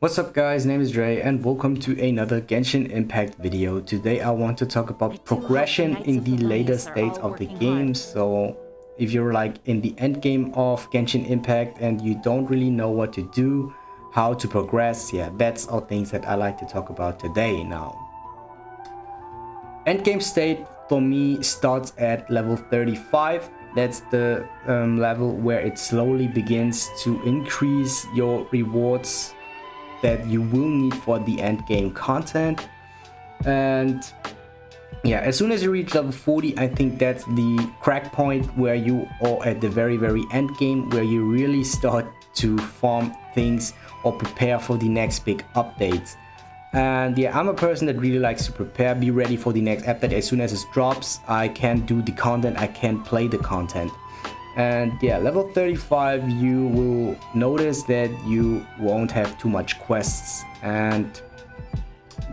What's up guys, name is Dre and welcome to another Genshin Impact video. Today I want to talk about progression in the later states of the game. So if you're like in the end game of Genshin Impact and you don't really know what to do, how to progress, yeah, that's all things that I like to talk about today. Now, end game state for me starts at level 35. That's the level where it slowly begins to increase your rewards that you will need for the end game content. And yeah, as soon as you reach level 40, I think that's the crack point where you are at the very end game, where you really start to farm things or prepare for the next big updates. And yeah, I'm a person that really likes to prepare, be ready for the next update. As soon as it drops, I can do the content, I can play the content. And yeah, level 35, you will notice that you won't have too much quests, and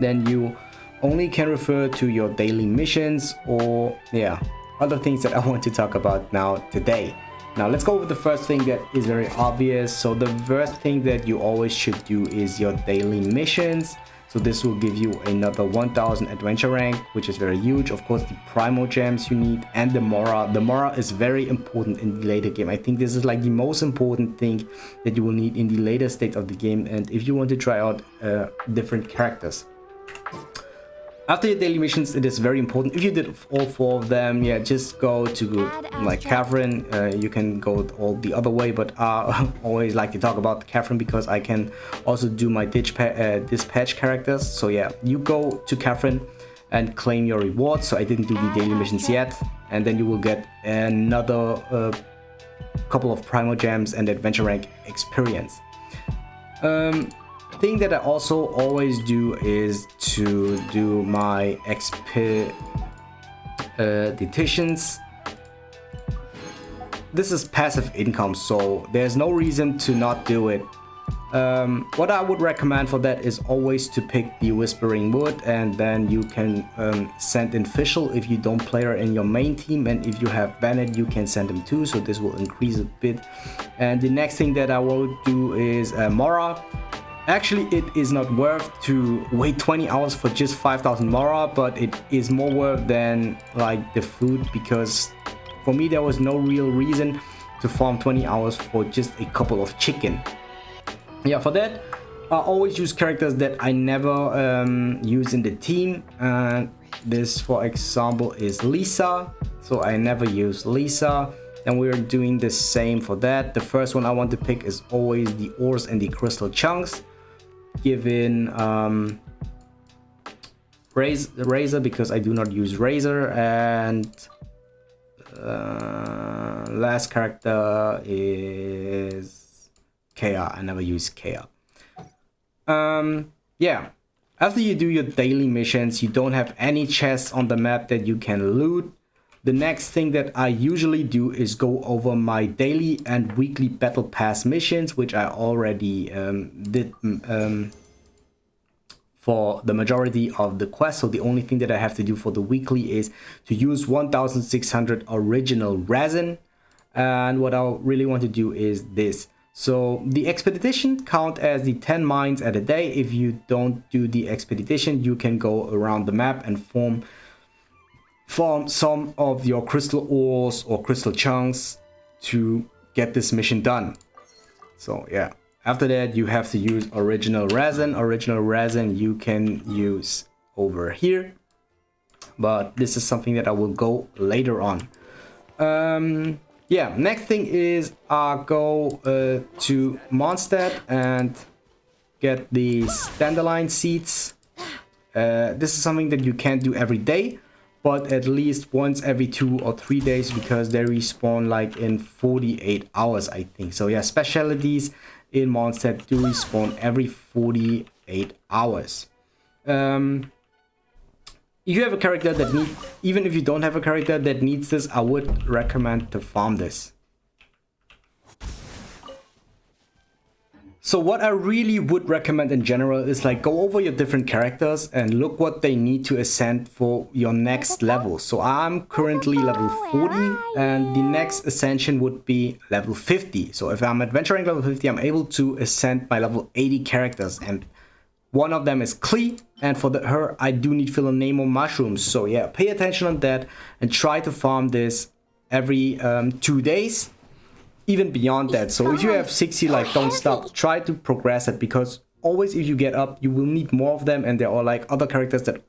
then you only can refer to your daily missions or yeah, other things that I want to talk about now today. Now let's go over the first thing that is very obvious. So the first thing that you always should do is your daily missions. So this will give you another 1000 adventure rank, which is very huge. Of course, the primo gems you need and the Mora. The Mora is very important in the later game. I think this is like the most important thing that you will need in the later state of the game, and if you want to try out different characters. After your daily missions, it is very important. If you did all 4 of them, yeah, just go to like Catherine. You can go all the other way, but I always like to talk about Catherine because I can also do my dispatch characters. So yeah, you go to Catherine and claim your rewards. So I didn't do the daily missions yet, and then you will get another couple of primo gems and adventure rank experience. Thing that I also always do is to do my expeditions. This is passive income, so there's no reason to not do it. What I would recommend for that is always to pick the Whispering Wood, and then you can send in Fischl if you don't play her in your main team, and if you have Bennett you can send him too, so this will increase a bit. And the next thing that I will do is Mora. Actually, it is not worth to wait 20 hours for just 5000 Mora, but it is more worth than like the food, because for me there was no real reason to farm 20 hours for just a couple of chicken. Yeah, for that I always use characters that I never use in the team. This, for example, is Lisa, so I never use Lisa. And we're doing the same for that. The first one I want to pick is always the ores and the crystal chunks. Given Razor because I do not use Razor, and last character is Kea. I never use Kea. Yeah, after you do your daily missions, you don't have any chests on the map that you can loot. The next thing that I usually do is go over my daily and weekly battle pass missions, which I already did for the majority of the quest. So the only thing that I have to do for the weekly is to use 1600 original resin. And what I really want to do is this. So the expedition count as the 10 mines at a day. If you don't do the expedition, you can go around the map and farm some of your crystal ores or crystal chunks to get this mission done. So yeah, after that you have to use original resin. Original resin you can use over here, but this is something that I will go later on. Yeah, next thing is I go to Mondstadt and get these Dandelion Seats. This is something that you can't do every day, but at least once every 2 or 3 days, because they respawn like in 48 hours, I think. So yeah, specialties in Mondstadt do respawn every 48 hours. If you have a character that needs, even if you don't have a character that needs this, I would recommend to farm this. So what I really would recommend in general is like go over your different characters and look what they need to ascend for your next level. So I'm currently level 40 and the next ascension would be level 50. So if I'm adventuring level 50, I'm able to ascend my level 80 characters, and one of them is Klee, and for her I do need Philanemo mushrooms. So yeah, pay attention on that and try to farm this every 2 days. Even beyond that. So if you have 60, like, don't stop, try to progress it, because always if you get up you will need more of them, and there are like other characters that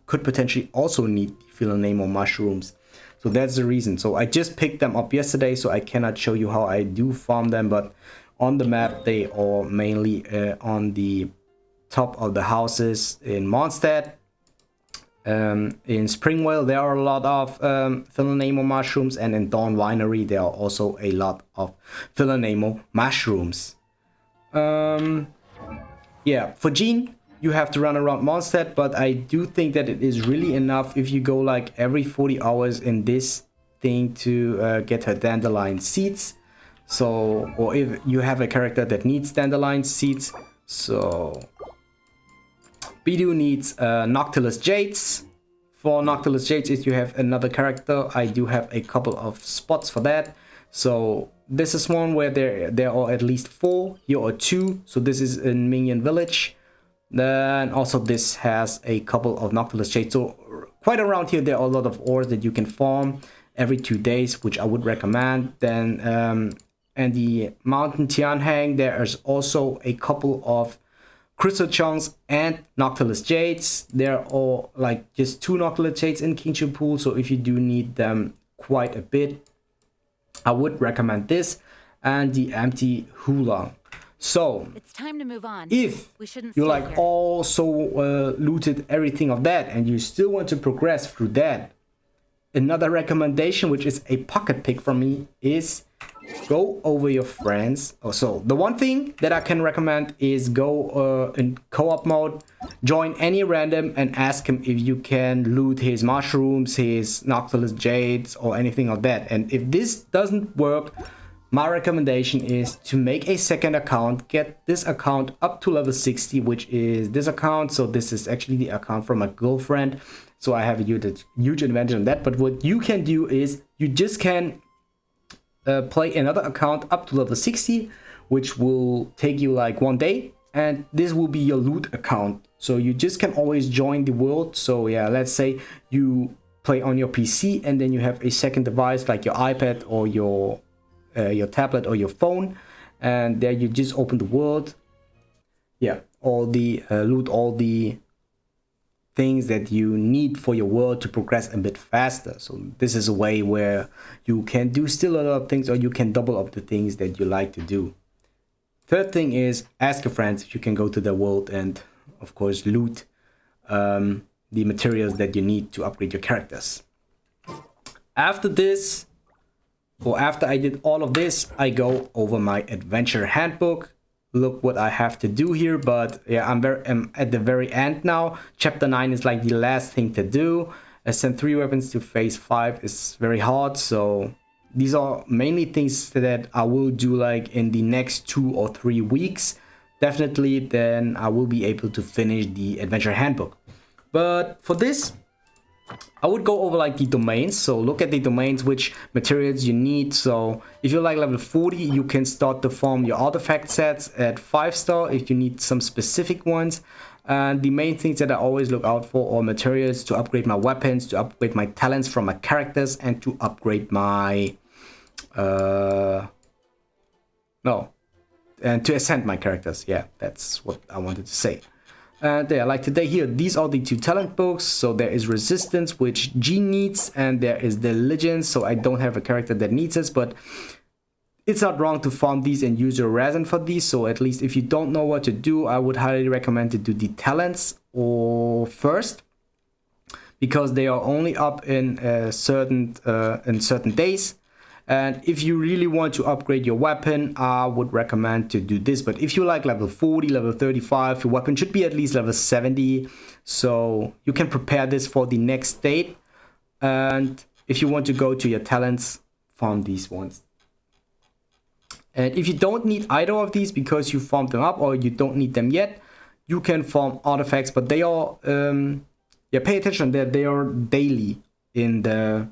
could potentially also need Philanemo mushrooms. So that's the reason. So I just picked them up yesterday, so I cannot show you how I do farm them, but on the map they are mainly on the top of the houses in Mondstadt. In Springvale there are a lot of Philanemo mushrooms, and in Dawn Winery there are also a lot of Philanemo mushrooms. Yeah, for Jean you have to run around Mondstadt, but I do think that it is really enough if you go like every 40 hours in this thing to get her Dandelion Seats. So, or if you have a character that needs Dandelion Seats. So Bidu needs Noctilus Jades. For Noctilus Jades, if you have another character, I do have a couple of spots for that. So this is one where there are at least 4. Here are 2. So this is in Minion Village. Then also this has a couple of Noctilus Jades. So quite around here there are a lot of ores that you can farm every 2 days, which I would recommend. Then and the Mountain Tianhang, there is also a couple of Crystal Chunks and Noctilus Jades. There are like just 2 Noctilus Jades in Kingship Pool, so if you do need them quite a bit, I would recommend this and the Empty Hula. So it's time to move on. If you like here. Also looted everything of that and you still want to progress through that, another recommendation, which is a pocket pick from me, is go over your friends. So the one thing that I can recommend is go in co-op mode, join any random and ask him if you can loot his mushrooms, his Noctilus Jades or anything like that. And if this doesn't work, my recommendation is to make a second account, get this account up to level 60, which is this account. So this is actually the account from my girlfriend, so I have a huge advantage on that. But what you can do is you just can play another account up to level 60, which will take you like 1 day, and this will be your loot account. So you just can always join the world. So yeah, let's say you play on your PC and then you have a second device like your iPad or your tablet or your phone, and there you just open the world. Yeah, all the loot all the things that you need for your world to progress a bit faster. So this is a way where you can do still a lot of things, or you can double up the things that you like to do. Third thing is ask your friends if you can go to their world and of course loot the materials that you need to upgrade your characters. After this, or after I did all of this, I go over my adventure handbook. Look what I have to do here, but yeah, I'm at the very end now. Chapter 9 is like the last thing to do. Ascend 3 weapons to phase 5 is very hard, so these are mainly things that I will do like in the next 2 or 3 weeks. Definitely then I will be able to finish the adventure handbook. But for this, I would go over like the domains. So look at the domains, which materials you need. So if you're like level 40, you can start to farm your artifact sets at 5-star if you need some specific ones. And the main things that I always look out for are materials to upgrade my weapons, to upgrade my talents from my characters, and to upgrade my and to ascend my characters. Yeah, that's what I wanted to say. And yeah, like today here, these are the 2 talent books. So there is Resistance, which G needs, and there is Diligence. So I don't have a character that needs this, but it's not wrong to farm these and use your resin for these. So at least if you don't know what to do, I would highly recommend to do the talents or first, because they are only up in certain days. And if you really want to upgrade your weapon, I would recommend to do this. But if you like level 40, level 35, your weapon should be at least level 70. So you can prepare this for the next state. And if you want to go to your talents, farm these ones. And if you don't need either of these because you farmed them up or you don't need them yet, you can farm artifacts, but they are, yeah, pay attention that they are daily in the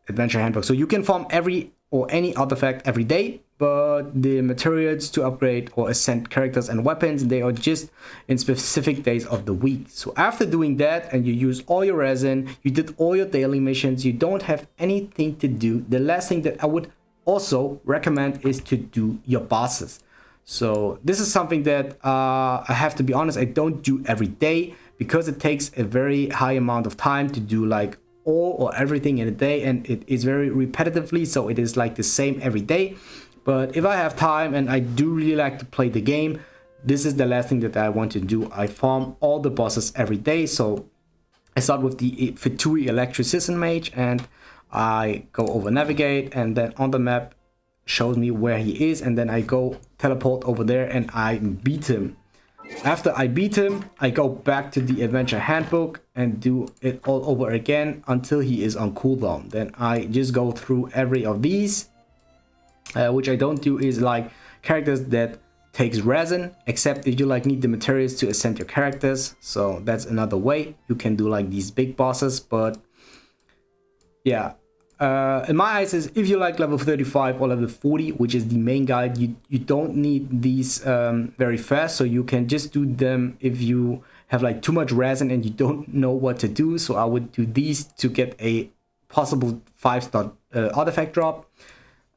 adventure handbook. So you can farm every or any artifact every day, but the materials to upgrade or ascend characters and weapons, they are just in specific days of the week. So after doing that and you use all your resin, you did all your daily missions, you don't have anything to do. The last thing that I would also recommend is to do your bosses. So this is something that I have to be honest, I don't do every day because it takes a very high amount of time to do like all or everything in a day, and it is very repetitively, so it is like the same every day. But if I have time and I do really like to play the game, this is the last thing that I want to do. I farm all the bosses every day. So I start with the Fatui Electrician Mage and I go over navigate, and then on the map shows me where he is, and then I go teleport over there and I beat him. After I beat him, I go back to the adventure handbook and do it all over again until he is on cooldown. Then I just go through every of these, which I don't do is like characters that takes resin, except if you like need the materials to ascend your characters. So that's another way you can do like these big bosses. But yeah, in my eyes, is if you like level 35 or level 40, which is the main guide, you don't need these very fast, so you can just do them if you have like too much resin and you don't know what to do. So I would do these to get a possible 5-star artifact drop.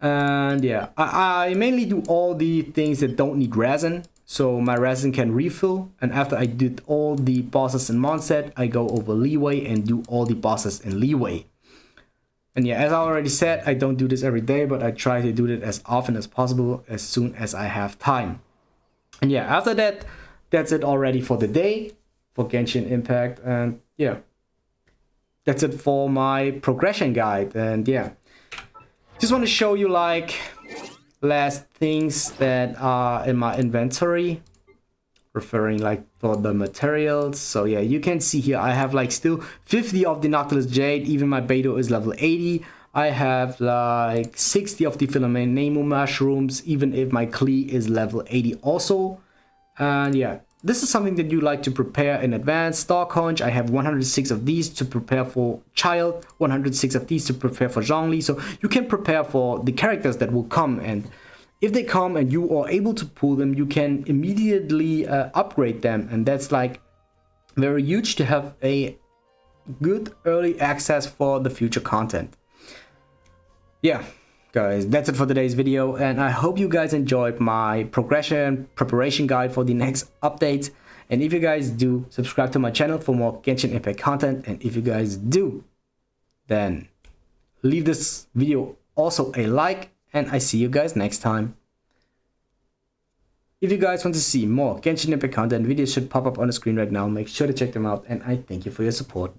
And yeah, I mainly do all the things that don't need resin, so my resin can refill. And after I did all the bosses in Mondstadt, I go over Leeway and do all the bosses in Leeway. And yeah, as I already said, I don't do this every day, but I try to do it as often as possible as soon as I have time. And yeah, after that, that's it already for the day for Genshin Impact. And yeah, that's it for my progression guide. And yeah, just want to show you like last things that are in my inventory, referring like for the materials. So yeah, you can see here I have like still 50 of the Noctilus Jade, even my Beidou is level 80. I have like 60 of the Filament Nemo mushrooms, even if my Klee is level 80 also. And yeah, this is something that you like to prepare in advance. Stalk Hunch, I have 106 of these to prepare for Child, 106 of these to prepare for Zhongli. So you can prepare for the characters that will come, and if they come and you are able to pull them, you can immediately upgrade them. And that's like very huge to have a good early access for the future content. Yeah, guys, that's it for today's video. And I hope you guys enjoyed my progression preparation guide for the next update. And if you guys do, subscribe to my channel for more Genshin Impact content. And if you guys do, then leave this video also a like. And I see you guys next time. If you guys want to see more Genshin Impact content, videos should pop up on the screen right now. Make sure to check them out, and I thank you for your support.